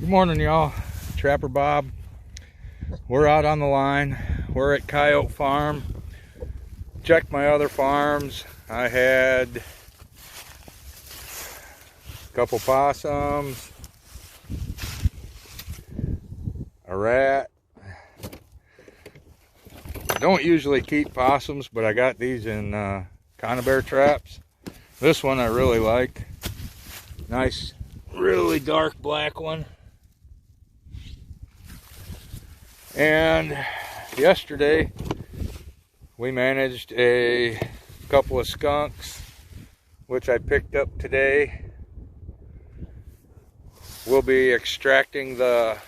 Good morning, y'all. Trapper Bob. We're out on the line. We're at Coyote Farm. Checked my other farms. I had a couple possums, a rat. I don't usually keep possums, but I got these in conibear traps. This one I really like. Nice, really dark black one. And yesterday we managed a couple of skunks, which I picked up today. We'll be extracting the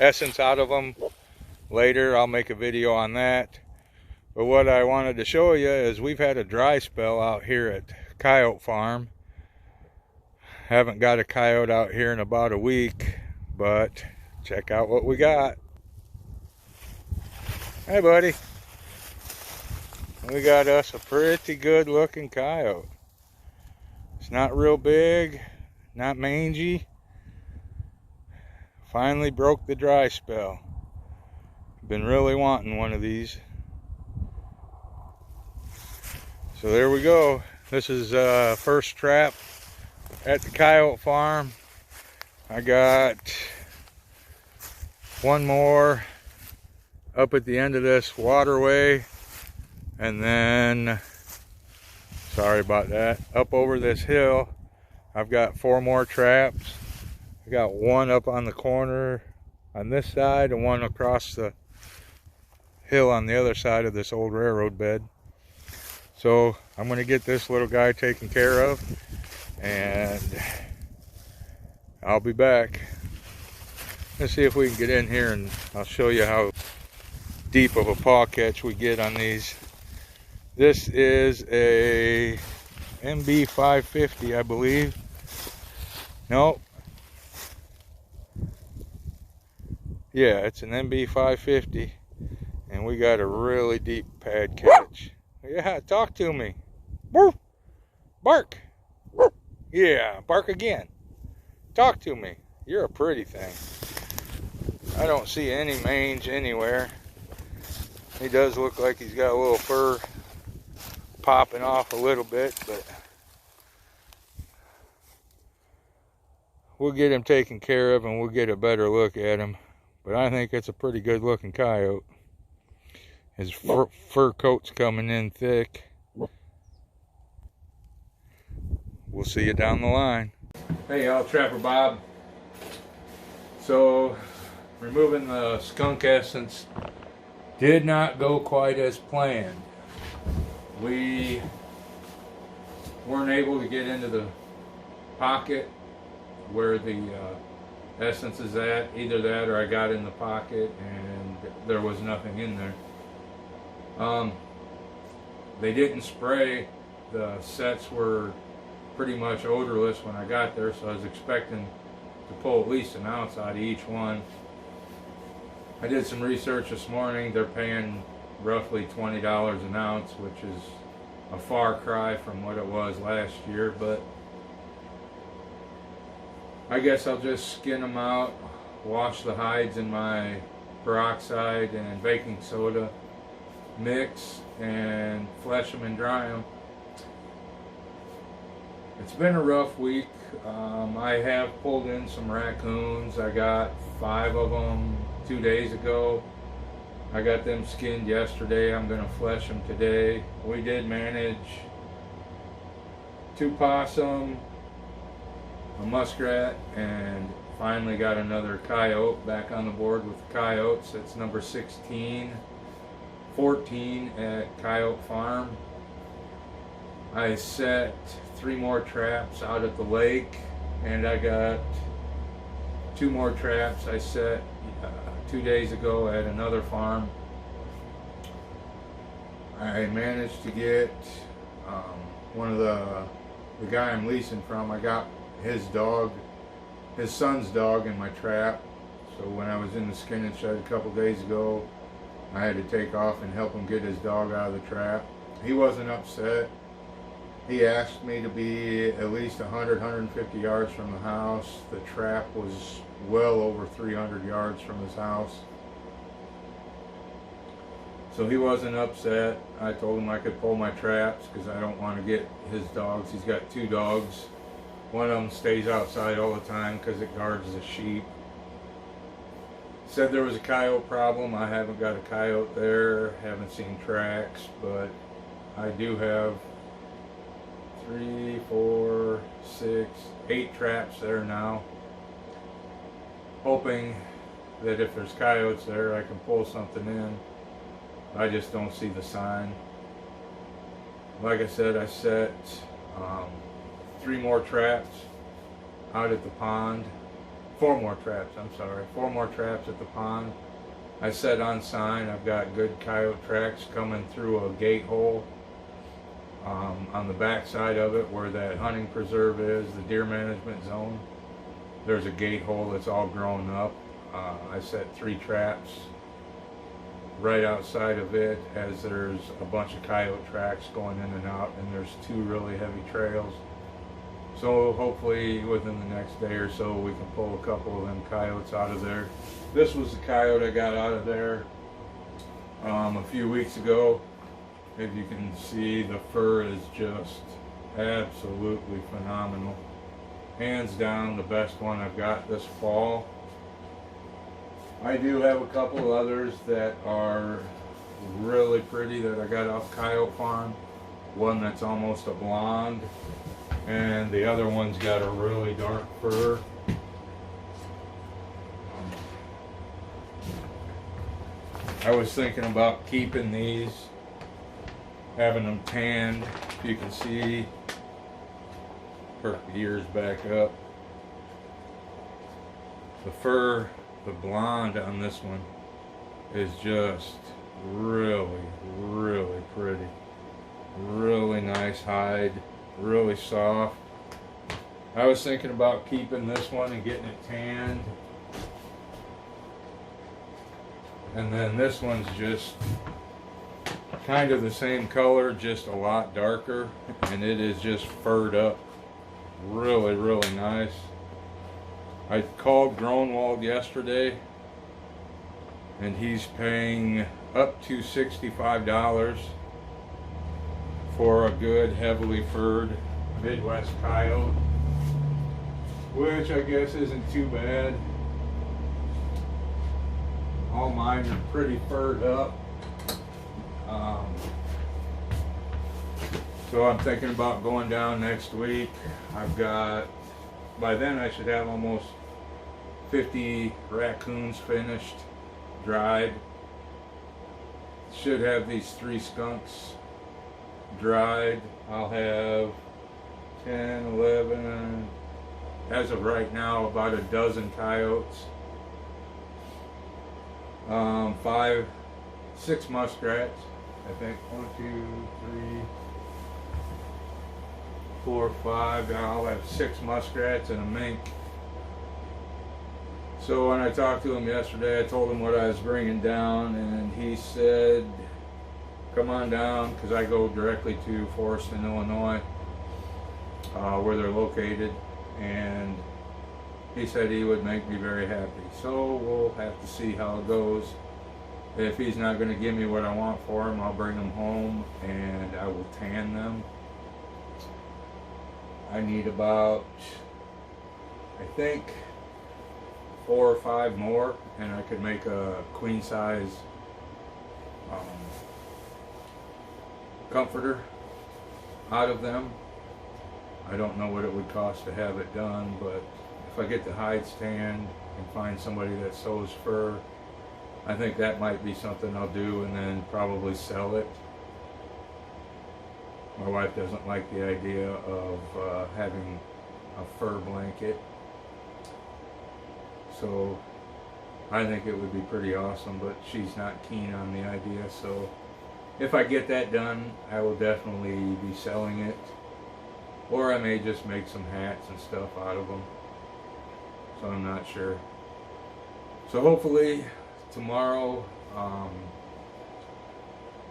essence out of them later. I'll make a video on that. But what I wanted to show you is we've had a dry spell out here at Coyote Farm. Haven't got a coyote out here in about a week, but check out what we got. Hey, buddy. We got us a pretty good looking coyote. It's not real big, not mangy. Finally broke the dry spell. Been really wanting one of these. So there we go. This is first trap at the Coyote Farm. I got one more up at the end of this waterway, and then, sorry about that, up over this hill I've got 4 more traps. I got one up on the corner on this side and one across the hill on the other side of this old railroad bed. So I'm going to get this little guy taken care of, and I'll be back. Let's see if we can get in here and I'll show you how deep of a paw catch we get on these. This is a MB 550, I believe. Nope. Yeah, it's an MB 550, and we got a really deep pad catch. Yeah, talk to me. Bark. Yeah, bark again. Talk to me. You're a pretty thing. I don't see any mange anywhere. He does look like he's got a little fur popping off a little bit, but we'll get him taken care of and we'll get a better look at him. But I think it's a pretty good looking coyote. His fur coat's coming in thick. We'll see you down the line. Hey y'all, Trapper Bob. So, removing the skunk essence did not go quite as planned. We weren't able to get into the pocket where the essence is at. Either that or I got in the pocket and there was nothing in there. They didn't spray. The sets were pretty much odorless when I got there, so I was expecting to pull at least an ounce out of each one. I did some research this morning. They're paying roughly $20 an ounce, which is a far cry from what it was last year, but I guess I'll just skin them out, wash the hides in my peroxide and baking soda mix, and flesh them and dry them. It's been a rough week. I have pulled in some raccoons. I got 5 of them 2 days ago. I got them skinned yesterday. I'm going to flesh them today. We did manage 2 possum, a muskrat, and finally got another coyote back on the board with the coyotes. It's number 14 at Coyote Farm. I set 3 more traps out at the lake, and I got 2 more traps I set 2 days ago at another farm. I managed to get one of the guy I'm leasing from. I got his son's dog in my trap. So when I was in the skinning shed a couple days ago, I had to take off and help him get his dog out of the trap. He wasn't upset. He asked me to be at least 100, 150 yards from the house. The trap was well over 300 yards from his house. So he wasn't upset. I told him I could pull my traps because I don't want to get his dogs. He's got 2 dogs. One of them stays outside all the time because it guards the sheep. Said there was a coyote problem. I haven't got a coyote there. Haven't seen tracks, but I do have 3, 4, 6, 8 traps there now. Hoping that if there's coyotes there, I can pull something in. I just don't see the sign. Like I said, I set 3 more traps out at the pond. 4 more traps, I'm sorry. 4 more traps at the pond. I set on sign. I've got good coyote tracks coming through a gate hole on the back side of it where that hunting preserve is, the deer management zone. There's a gate hole that's all grown up. I set 3 traps right outside of it, as there's a bunch of coyote tracks going in and out, and there's 2 really heavy trails. So hopefully within the next day or so we can pull a couple of them coyotes out of there. This was the coyote I got out of there a few weeks ago. As you can see, the fur is just absolutely phenomenal. Hands down the best one I've got this fall. I do have a couple of others that are really pretty that I got off Coyote Farm. One that's almost a blonde, and the other one's got a really dark fur. I was thinking about keeping these, having them tanned. You can see, perk the ears back up. The fur, the blonde on this one is just really, really pretty. Really nice hide, really soft. I was thinking about keeping this one and getting it tanned. And then this one's just kind of the same color, just a lot darker, and it is just furred up. Really, really nice. I called Gronwald yesterday, and he's paying up to $65 for a good, heavily furred Midwest coyote, which I guess isn't too bad. All mine are pretty furred up. So I'm thinking about going down next week. I've got, by then I should have almost 50 raccoons finished, dried. Should have these 3 skunks dried. I'll have 10, 11, as of right now, about a dozen coyotes. 5, 6 muskrats, I think. 1, 2, 3, 4, 5. I'll have 6 muskrats and a mink. So when I talked to him yesterday, I told him what I was bringing down, and he said, come on down, because I go directly to Forreston, Illinois, where they're located, and he said he would make me very happy. So we'll have to see how it goes. If he's not going to give me what I want for him, I'll bring them home and I will tan them. I need about, I think, 4 or 5 more, and I could make a queen size comforter out of them. I don't know what it would cost to have it done, but if I get the hides tanned and find somebody that sews fur, I think that might be something I'll do, and then probably sell it. My wife doesn't like the idea of having a fur blanket, so I think it would be pretty awesome, but she's not keen on the idea. So if I get that done, I will definitely be selling it, or I may just make some hats and stuff out of them. So I'm not sure. So hopefully tomorrow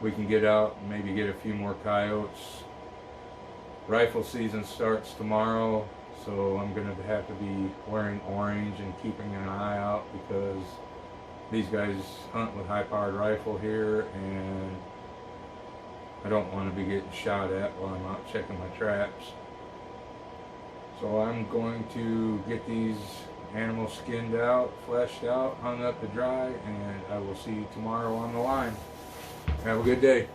we can get out and maybe get a few more coyotes. Rifle season starts tomorrow, so I'm going to have to be wearing orange and keeping an eye out because these guys hunt with high-powered rifle here, and I don't want to be getting shot at while I'm out checking my traps. So I'm going to get these animals skinned out, fleshed out, hung up to dry, and I will see you tomorrow on the line. Have a good day.